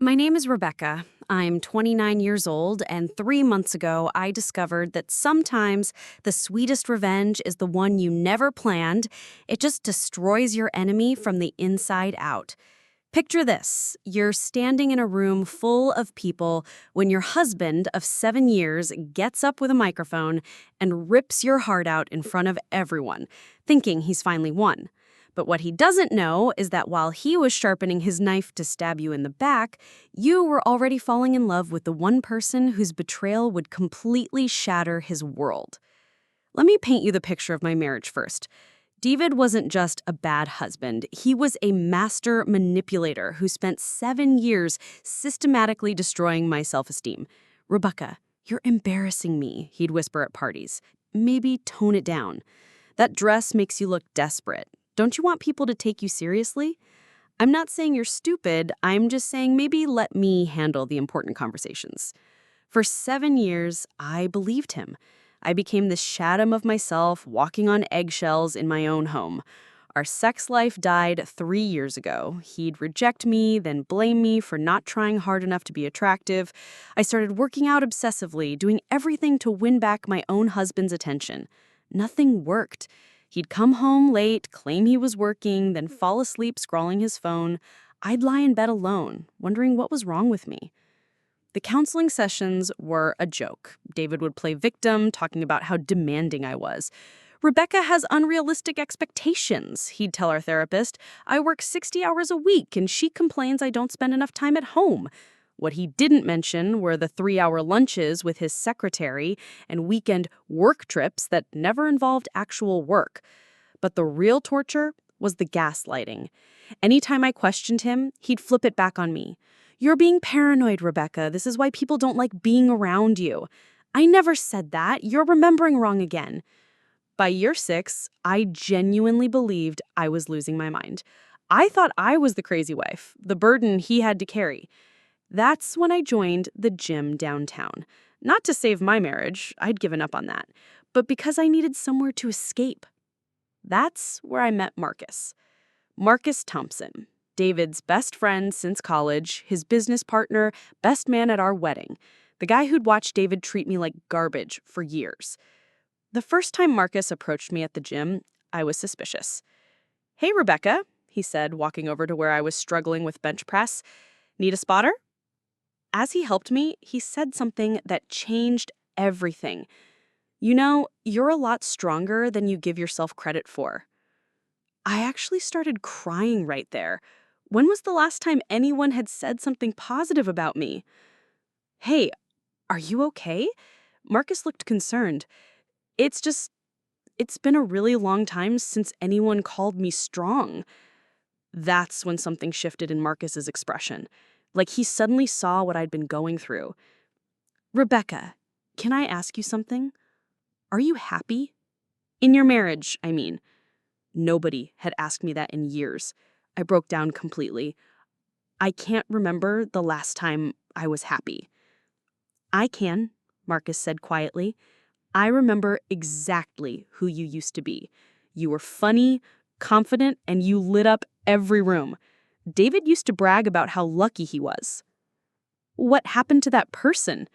My name is Rebecca. I'm 29 years old, and 3 months ago, I discovered that sometimes the sweetest revenge is the one you never planned. It just destroys your enemy from the inside out. Picture this. You're standing in a room full of people when your husband of 7 years gets up with a microphone and rips your heart out in front of everyone, thinking he's finally won. But what he doesn't know is that while he was sharpening his knife to stab you in the back, you were already falling in love with the one person whose betrayal would completely shatter his world. Let me paint you the picture of my marriage first. David wasn't just a bad husband. He was a master manipulator who spent 7 years systematically destroying my self-esteem. "Rebecca, you're embarrassing me," he'd whisper at parties. "Maybe tone it down. That dress makes you look desperate. Don't you want people to take you seriously?" I'm not saying you're stupid. I'm just saying maybe let me handle the important conversations. For 7 years, I believed him. I became this shadow of myself, walking on eggshells in my own home. Our sex life died 3 years ago. He'd reject me, then blame me for not trying hard enough to be attractive. I started working out obsessively, doing everything to win back my own husband's attention. Nothing worked. He'd come home late, claim he was working, then fall asleep scrolling his phone. I'd lie in bed alone, wondering what was wrong with me. The counseling sessions were a joke. David would play victim, talking about how demanding I was. "Rebecca has unrealistic expectations," he'd tell our therapist. "I work 60 hours a week, and she complains I don't spend enough time at home." What he didn't mention were the 3-hour lunches with his secretary and weekend work trips that never involved actual work. But the real torture was the gaslighting. Anytime I questioned him, he'd flip it back on me. "You're being paranoid, Rebecca. This is why people don't like being around you." "I never said that. You're remembering wrong again." By year 6, I genuinely believed I was losing my mind. I thought I was the crazy wife, the burden he had to carry. That's when I joined the gym downtown. Not to save my marriage, I'd given up on that, but because I needed somewhere to escape. That's where I met Marcus. Marcus Thompson, David's best friend since college, his business partner, best man at our wedding, the guy who'd watched David treat me like garbage for years. The first time Marcus approached me at the gym, I was suspicious. "Hey, Rebecca," he said, walking over to where I was struggling with bench press. "Need a spotter?" As he helped me, he said something that changed everything. "You know, you're a lot stronger than you give yourself credit for." I actually started crying right there. When was the last time anyone had said something positive about me? "Hey, are you okay?" Marcus looked concerned. It's been a really long time since anyone called me strong." That's when something shifted in Marcus's expression. Like he suddenly saw what I'd been going through. "Rebecca, can I ask you something? Are you happy? In your marriage, I mean." Nobody had asked me that in years. I broke down completely. "I can't remember the last time I was happy." "I can," Marcus said quietly. "I remember exactly who you used to be. You were funny, confident, and you lit up every room. David used to brag about how lucky he was." "What happened to that person?"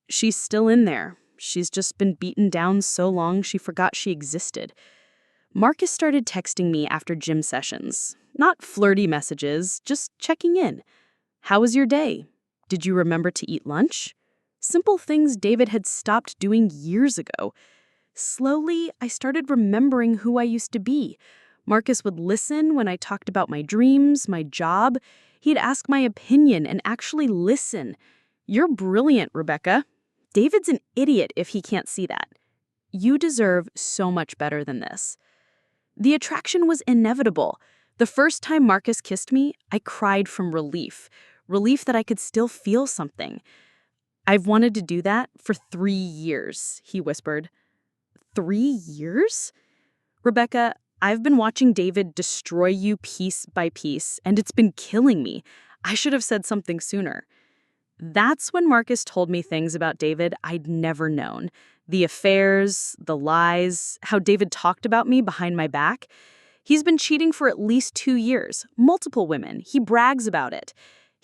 "She's still in there. She's just been beaten down so long she forgot she existed." Marcus started texting me after gym sessions. Not flirty messages, just checking in. "How was your day? Did you remember to eat lunch?" Simple things David had stopped doing years ago. Slowly, I started remembering who I used to be. Marcus would listen when I talked about my dreams, my job. He'd ask my opinion and actually listen. "You're brilliant, Rebecca. David's an idiot if he can't see that. You deserve so much better than this." The attraction was inevitable. The first time Marcus kissed me, I cried from relief. Relief that I could still feel something. "I've wanted to do that for 3 years, he whispered. 3 years? "Rebecca, I've been watching David destroy you piece by piece, and it's been killing me. I should have said something sooner." That's when Marcus told me things about David I'd never known. The affairs, the lies, how David talked about me behind my back. He's been cheating for at least 2 years, multiple women. He brags about it.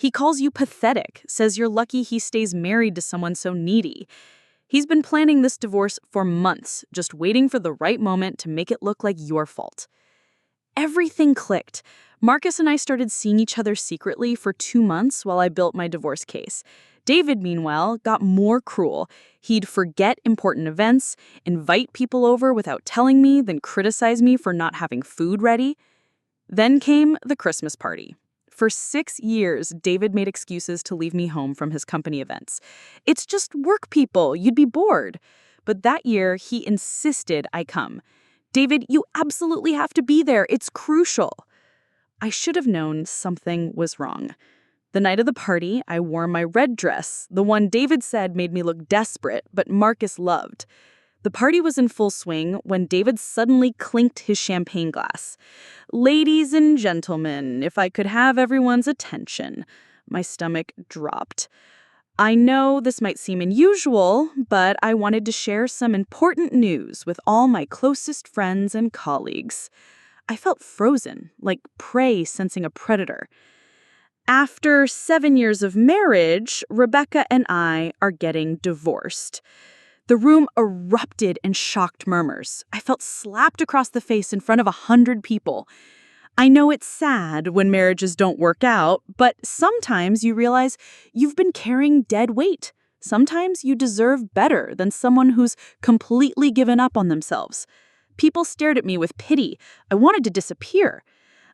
He calls you pathetic, says you're lucky he stays married to someone so needy. He's been planning this divorce for months, just waiting for the right moment to make it look like your fault. Everything clicked. Marcus and I started seeing each other secretly for 2 months while I built my divorce case. David, meanwhile, got more cruel. He'd forget important events, invite people over without telling me, then criticize me for not having food ready. Then came the Christmas party. For 6 years, David made excuses to leave me home from his company events. It's just work, people. You'd be bored. But that year, he insisted I come. David, you absolutely have to be there. It's crucial. I should have known something was wrong. The night of the party, I wore my red dress, the one David said made me look desperate, but Marcus loved. The party was in full swing when David suddenly clinked his champagne glass. "Ladies and gentlemen, if I could have everyone's attention." My stomach dropped. I know this might seem unusual, but I wanted to share some important news with all my closest friends and colleagues. I felt frozen, like prey sensing a predator. After 7 years of marriage, Rebecca and I are getting divorced. The room erupted in shocked murmurs. I felt slapped across the face in front of 100 people. I know it's sad when marriages don't work out, but sometimes you realize you've been carrying dead weight. Sometimes you deserve better than someone who's completely given up on themselves. People stared at me with pity. I wanted to disappear.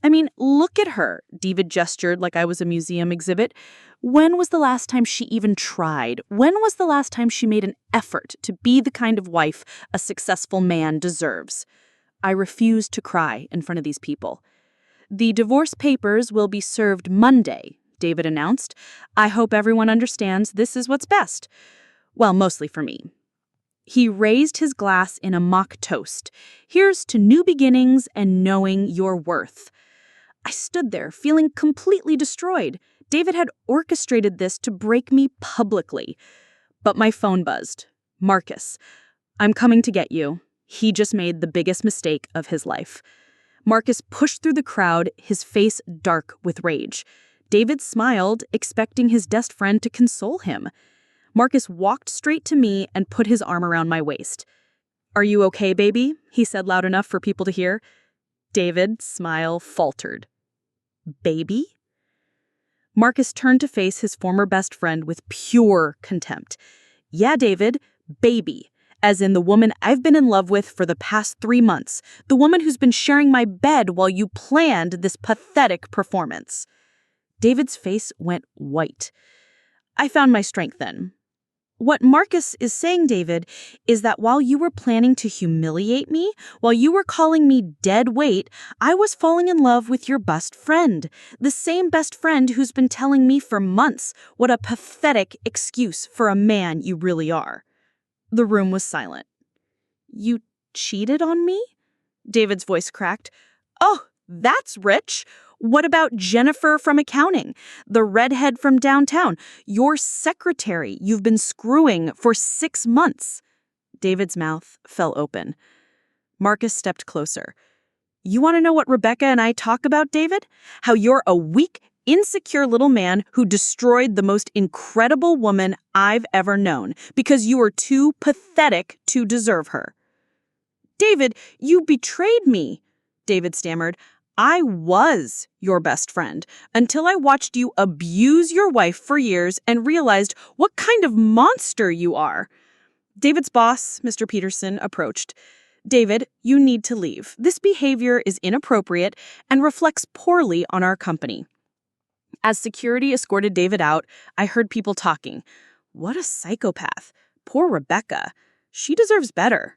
I mean, look at her, David gestured like I was a museum exhibit. When was the last time she even tried? When was the last time she made an effort to be the kind of wife a successful man deserves? I refused to cry in front of these people. "The divorce papers will be served Monday," David announced. "I hope everyone understands this is what's best." Well, mostly for me. He raised his glass in a mock toast. "Here's to new beginnings and knowing your worth." I stood there, feeling completely destroyed. David had orchestrated this to break me publicly. But my phone buzzed. "Marcus, I'm coming to get you." He just made the biggest mistake of his life. Marcus pushed through the crowd, his face dark with rage. David smiled, expecting his best friend to console him. Marcus walked straight to me and put his arm around my waist. "Are you okay, baby?" he said loud enough for people to hear. David's smile faltered. "Baby?" Marcus turned to face his former best friend with pure contempt. "Yeah, David, baby. As in the woman I've been in love with for the past 3 months. The woman who's been sharing my bed while you planned this pathetic performance." David's face went white. I found my strength then. "What Marcus is saying, David, is that while you were planning to humiliate me, while you were calling me dead weight, I was falling in love with your best friend. The same best friend who's been telling me for months what a pathetic excuse for a man you really are." The room was silent. "You cheated on me?" David's voice cracked. "Oh, that's rich. What about Jennifer from accounting? The redhead from downtown? Your secretary you've been screwing for 6 months." David's mouth fell open. Marcus stepped closer. "You want to know what Rebecca and I talk about, David? How you're a weak, insecure little man who destroyed the most incredible woman I've ever known because you were too pathetic to deserve her." "David, you betrayed me," David stammered. "I was your best friend until I watched you abuse your wife for years and realized what kind of monster you are." David's boss, Mr. Peterson, approached. "David, you need to leave. This behavior is inappropriate and reflects poorly on our company." As security escorted David out, I heard people talking. "What a psychopath. Poor Rebecca. She deserves better."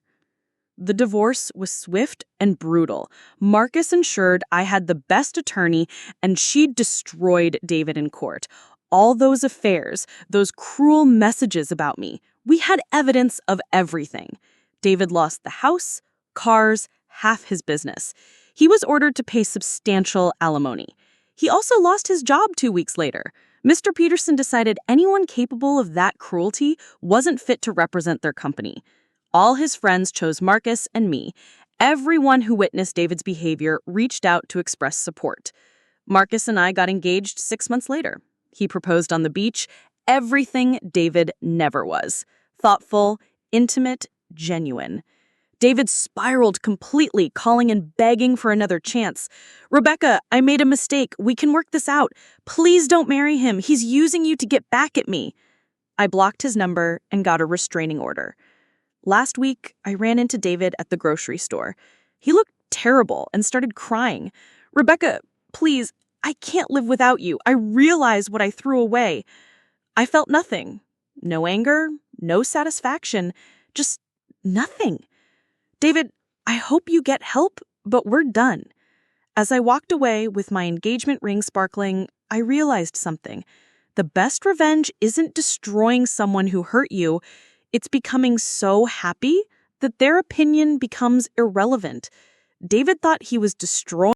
The divorce was swift and brutal. Marcus ensured I had the best attorney, and she destroyed David in court. All those affairs, those cruel messages about me, we had evidence of everything. David lost the house, cars, half his business. He was ordered to pay substantial alimony. He also lost his job 2 weeks later. Mr. Peterson decided anyone capable of that cruelty wasn't fit to represent their company. All his friends chose Marcus and me. Everyone who witnessed David's behavior reached out to express support. Marcus and I got engaged 6 months later. He proposed on the beach, everything David never was. Thoughtful, intimate, genuine. David spiraled completely, calling and begging for another chance. "Rebecca, I made a mistake. We can work this out. Please don't marry him. He's using you to get back at me." I blocked his number and got a restraining order. Last week, I ran into David at the grocery store. He looked terrible and started crying. "Rebecca, please, I can't live without you. I realize what I threw away." I felt nothing. No anger, no satisfaction, just nothing. "David, I hope you get help, but we're done." As I walked away with my engagement ring sparkling, I realized something. The best revenge isn't destroying someone who hurt you. It's becoming so happy that their opinion becomes irrelevant. David thought he was destroying